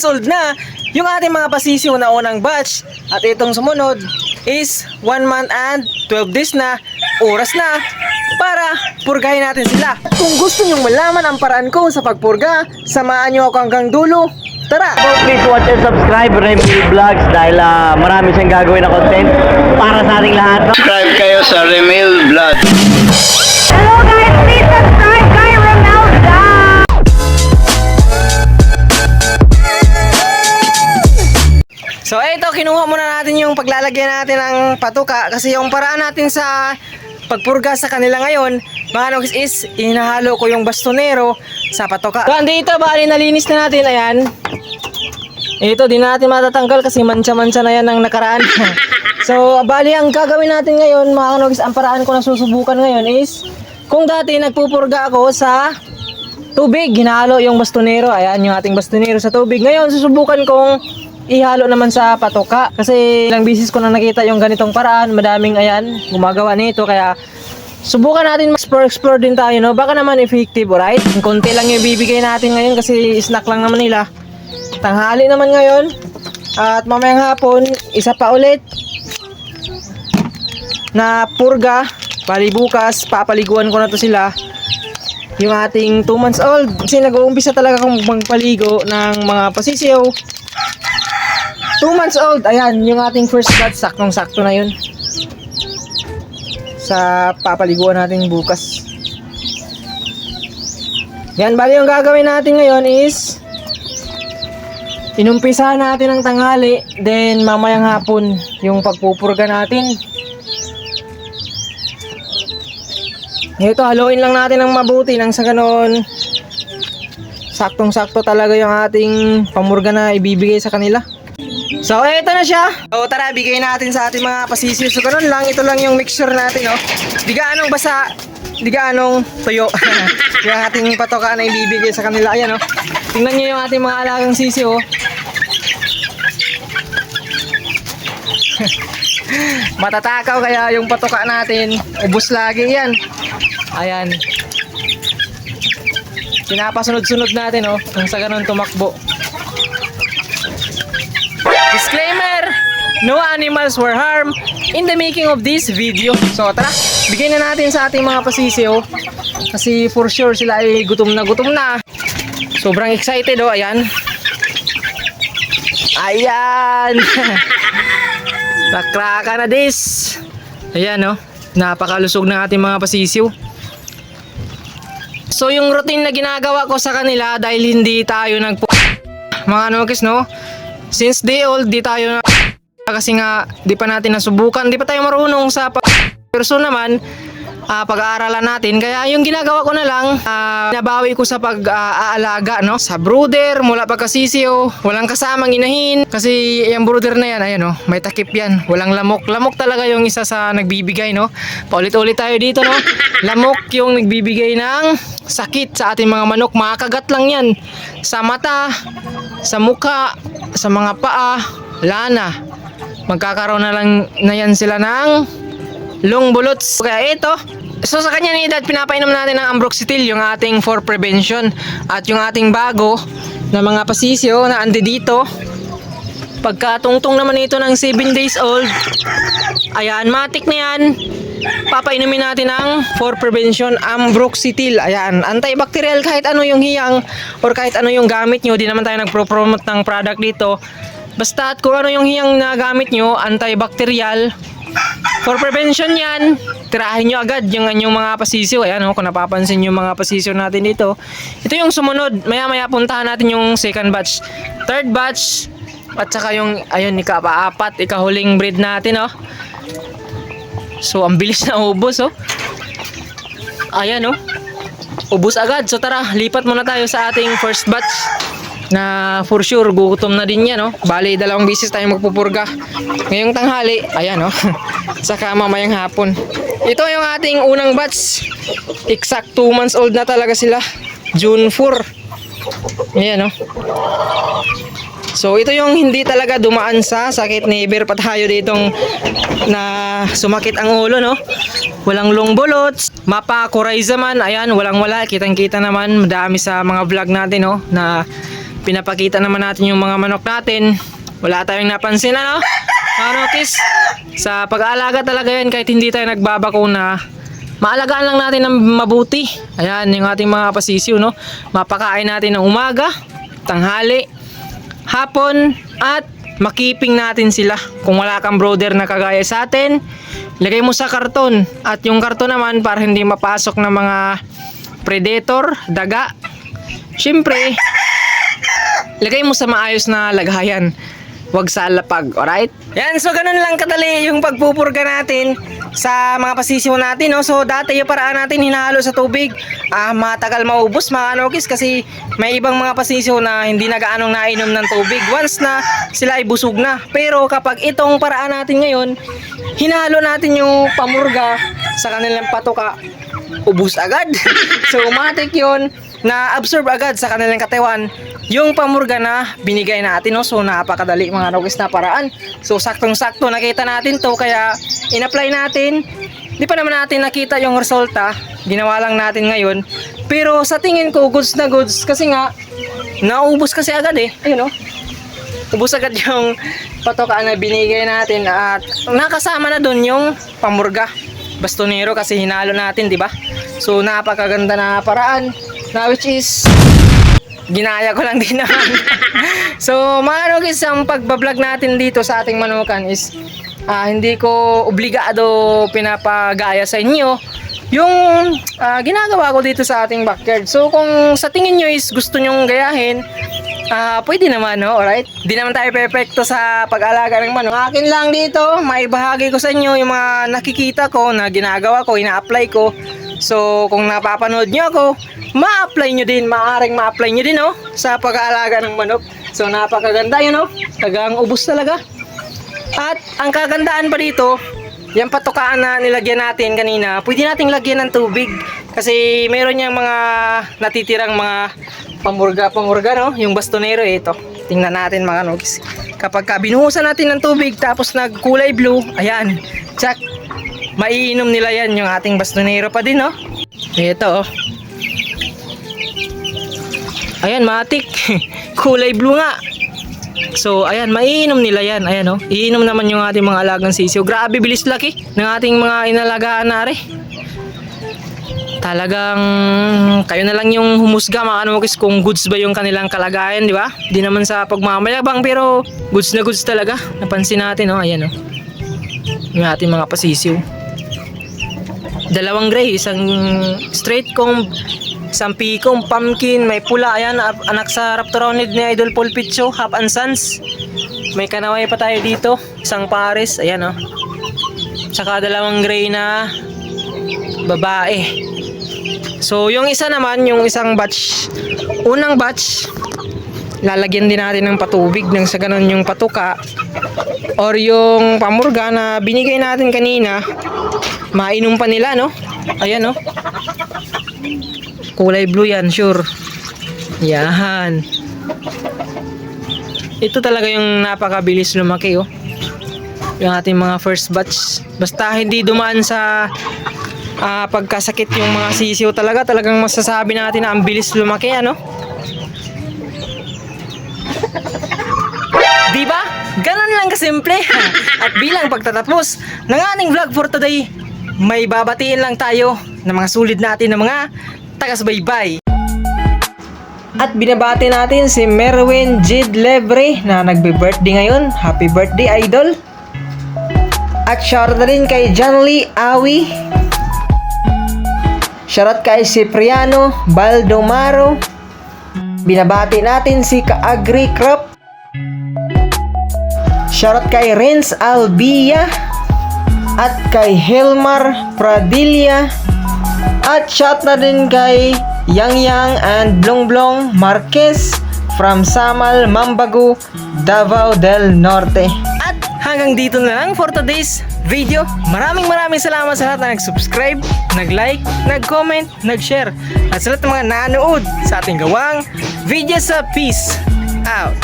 old na yung ating mga pasisiw na unang batch. At itong sumunod is 1 month and 12 days na, oras na para purgahin natin sila. At kung gusto nyong malaman ang paraan ko sa pagpurga, samahan nyo ako hanggang dulo. Tara! So please watch and subscribe Remy Vlogs dahil marami siyang gagawin na content para sa ating lahat. Subscribe kayo sa Remel Vlog. Hello guys, please subscribe kay Romel Vlog. So eto, kinuha muna natin yung paglalagyan natin ng patuka kasi yung paraan natin sa pagpurga sa kanila ngayon, mga nogs, is inahalo ko yung bastonero sa patuka. So andito, bali nalinis na natin, ayan. Ito, di natin matatanggal kasi mancha-mancha na yan ng nakaraan. So bali ang gagawin natin ngayon, mga nogs, ang paraan ko na susubukan ngayon is, kung dati nagpupurga ako sa tubig, hinalo yung bastonero, ayan yung ating bastonero sa tubig. Ngayon susubukan kong ihalo naman sa patoka kasi ilang bisis ko na nakita yung ganitong paraan, madaming ayan gumagawa nito, kaya subukan natin explore din tayo, no? Baka naman effective, alright? Konti lang yung bibigay natin ngayon kasi snack lang naman nila, tanghali naman ngayon at mamayang hapon isa pa ulit na purga. Bali bukas papaliguan ko na to sila, yung ating 2 months old, kasi nag-uumpisa talaga akong magpaligo ng mga pasisiyaw. 2 months old, ayan, yung ating first batch, saktong-sakto na yun sa papaliguan natin bukas. Yan, bali yung gagawin natin ngayon is inumpisahan natin ng tanghali, then mamayang hapon yung pagpupurga natin. Ito, haluin lang natin ng mabuti nang sa ganon saktong-sakto talaga yung ating pamurga na ibibigay sa kanila. So, eto na siya. So, tara, bigay natin sa ating mga pasisiw. So, ganun lang. Ito lang yung mixture natin, oh. Di gaanong basa, di gaanong tuyo. Yung ating patoka na ibibigay sa kanila. Ayan, oh. Tingnan nyo yung ating mga alagang sisiw, oh. Matatakaw kaya yung patoka natin. Ubus lagi yan. Ayan. Pinapasunod-sunod natin, oh. Nang sa ganun tumakbo. Disclaimer! No animals were harmed in the making of this video. So tara, bigyan na natin sa ating mga pasisiw kasi for sure sila ay gutom na gutom na. Sobrang excited, oh, ayan. Ayan! Nakraka na this. Ayan, oh. Napakalusog ng ating mga pasisiw. So yung routine na ginagawa ko sa kanila, dahil hindi tayo mga nokis, no? Since day old, di tayo kasi nga di pa natin nasubukan, di pa tayo marunong sa person naman, pag-aaralan natin. Kaya yung ginagawa ko na lang, nabawi ko sa pag-aalaga, no? Sa brooder, mula pagkasisiyo, walang kasamang inahin. Kasi yung brooder na yan, ayan, no? May takip yan, walang lamok. Lamok talaga yung isa sa nagbibigay, no? Paulit-ulit tayo dito, no? Lamok yung nagbibigay ng sakit sa ating mga manok. Makakagat lang yan sa mata, sa muka, sa mga paa, lana. Magkakaroon na lang na yan sila ng long bulots. Kaya ito, so sa kanya ni Dad, pinapainom natin ng Ambroxetil, yung ating for prevention. At yung ating bago na mga pasisyo na andi dito, pagkatungtong naman ito ng 7 days old, ayan, matik na yan, papainumin natin ng for prevention Ambroxetil. Ayan, antibacterial kahit ano yung hiyang or kahit ano yung gamit nyo. Di naman tayo nagpro-promote ng product dito. Basta at kung ano yung hiyang na gamit nyo, antibacterial, for prevention yan, tirahin nyo agad yung anyong mga pasisiw. Ayan, oh, kung napapansin yung mga pasisiw natin dito. Ito yung sumunod. Maya-maya puntahan natin yung second batch, third batch, at saka yung, ayun, ika-apat, ikahuling breed natin, oh. So ang bilis na ubos, oh. Ayan, oh. Ubos agad. So tara, lipat muna tayo sa ating first batch na for sure gutom na din yan, oh. Bali, 2 bisis tayo magpupurga ngayong tanghali, ayan, oh. Saka mamayang hapon. Ito yung ating unang batch. Exact 2 months old na talaga sila, June 4. Ayan, oh. So ito yung hindi talaga dumaan sa sakit. Never pa tayo ditong na sumakit ang ulo, no? Walang long bulots, mapa Coryza man, ayan, walang wala. Kitang kita naman, madami sa mga vlog natin, no, na pinapakita naman natin yung mga manok natin. Wala tayong napansin, ano? Mga nokis, sa pag-aalaga talaga yan kahit hindi tayo nagbabakuna, maalagaan lang natin ng mabuti. Ayan, yung ating mga pasisiw, no? Mapakain natin ng umaga, tanghali, hapon, at makiping natin sila. Kung wala kang brooder na kagaya sa atin, lagay mo sa karton. At yung karton naman para hindi mapasok ng mga predator, daga. Siyempre, lagay mo sa maayos na lagayan. Huwag sa lapag, alright? Yan, so ganun lang kadali yung pagpupurga natin sa mga pasisiw natin, no? So dati yung paraan natin hinahalo sa tubig, matagal maubos mga nokis kasi may ibang mga pasisiw na hindi na gaanong nainom ng tubig once na sila ay busog na. Pero kapag itong paraan natin ngayon, hinahalo natin yung pamurga sa kanilang patoka, ubos agad. So matik yun na absorb agad sa kanilang katawan yung pamurga na binigay natin, no? So napakadali mga nokis na paraan. So saktong-sakto nakita natin to kaya in-apply natin. Di pa naman natin nakita yung resulta, ginawa lang natin ngayon. Pero sa tingin ko goods na goods kasi nga naubos kasi agad eh. Ayun, no? Ubos agad yung patoka na binigay natin at nakasama na dun yung pamurga, bastonero kasi hinalo natin, di ba? So napakaganda na paraan na which is ginaya ko lang din naman. So mga nokis, ang pagbablog natin dito sa ating manukan is hindi ko obligado pinapagaya sa inyo yung ginagawa ko dito sa ating backyard. So kung sa tingin nyo is gusto nyong gayahin, pwede naman, no? Alright? Di naman tayo perfecto sa pag-alaga ng manok. Akin lang dito, maibahagi ko sa inyo yung mga nakikita ko na ginagawa ko, ina-apply ko. So kung napapanood nyo ako, ma-apply nyo din, maaaring ma-apply nyo din, no? Sa pag-aalaga ng manok. So napakaganda yun, no? Tagang ubos talaga. At ang kagandaan pa dito, yung patukaan na nilagyan natin kanina, pwede nating lagyan ng tubig. Kasi meron niyang mga natitirang mga pamurga, no? Yung bastonero, ito. Tingnan natin mga nokis. Kapag binuhusan natin ng tubig tapos nagkulay blue, ayan, check. Maiinom nila yan yung ating bastonero pa din, no? Ito, oh. Ayan, matik. Kulay blue nga. So, ayan, maiinom nila yan. Ayan, oh. Iinom naman yung ating mga alagang sisiw. Grabe, bilis laki ng ating mga inalagaan na rin. Talagang kayo na lang yung humusga mga nokis kung goods ba yung kanilang kalagayan, di ba? Di naman sa pagmamayabang pero goods na goods talaga. Napansin natin, oh. Ayan, oh. Yung ating mga pasisiw. Dalawang gray, isang straight comb, isang picom, pumpkin, may pula. Ayan, anak sa Raptoronid ni Idol Paul Picho, Half and Sons. May kanaway pa tayo dito, isang pares, ayan, oh. Tsaka dalawang gray na babae. So yung isa naman, yung isang batch, unang batch, lalagyan din natin ng patubig nang sa ganun yung patuka or yung pamurga na binigay natin kanina, mainom pa nila, no? Ayan, no? Kulay blue yan, sure. Yan. Ito talaga yung napakabilis lumaki, oh. Yung ating mga first batch. Basta hindi dumaan sa pagkasakit yung mga sisiw talagang masasabi natin na ang bilis lumaki, ano? Diba? Ganon lang kasimple. At bilang pagtatapos ng ating vlog for today, may babatiin lang tayo ng mga sulit natin ng mga tagas-baybay. At binabati natin si Merwin Jid Lebre na nagbe-birthday ngayon. Happy birthday, idol! At shoutout na rin kay John Lee Awi. Shoutout kay Cipriano Baldomaro. Binabati natin si Kaagri Crop. Shoutout kay Renz Albia. At kay Helmar Pradilla. At shout na din kay Yang Yang and Blong Blong Marquez from Samal, Mambagu, Davao del Norte. At hanggang dito na lang for today's video. Maraming salamat sa lahat na nag-subscribe, nag-like, nag-comment, nag-share. At sa lahat ng mga nanood sa ating gawang video sa Peace out!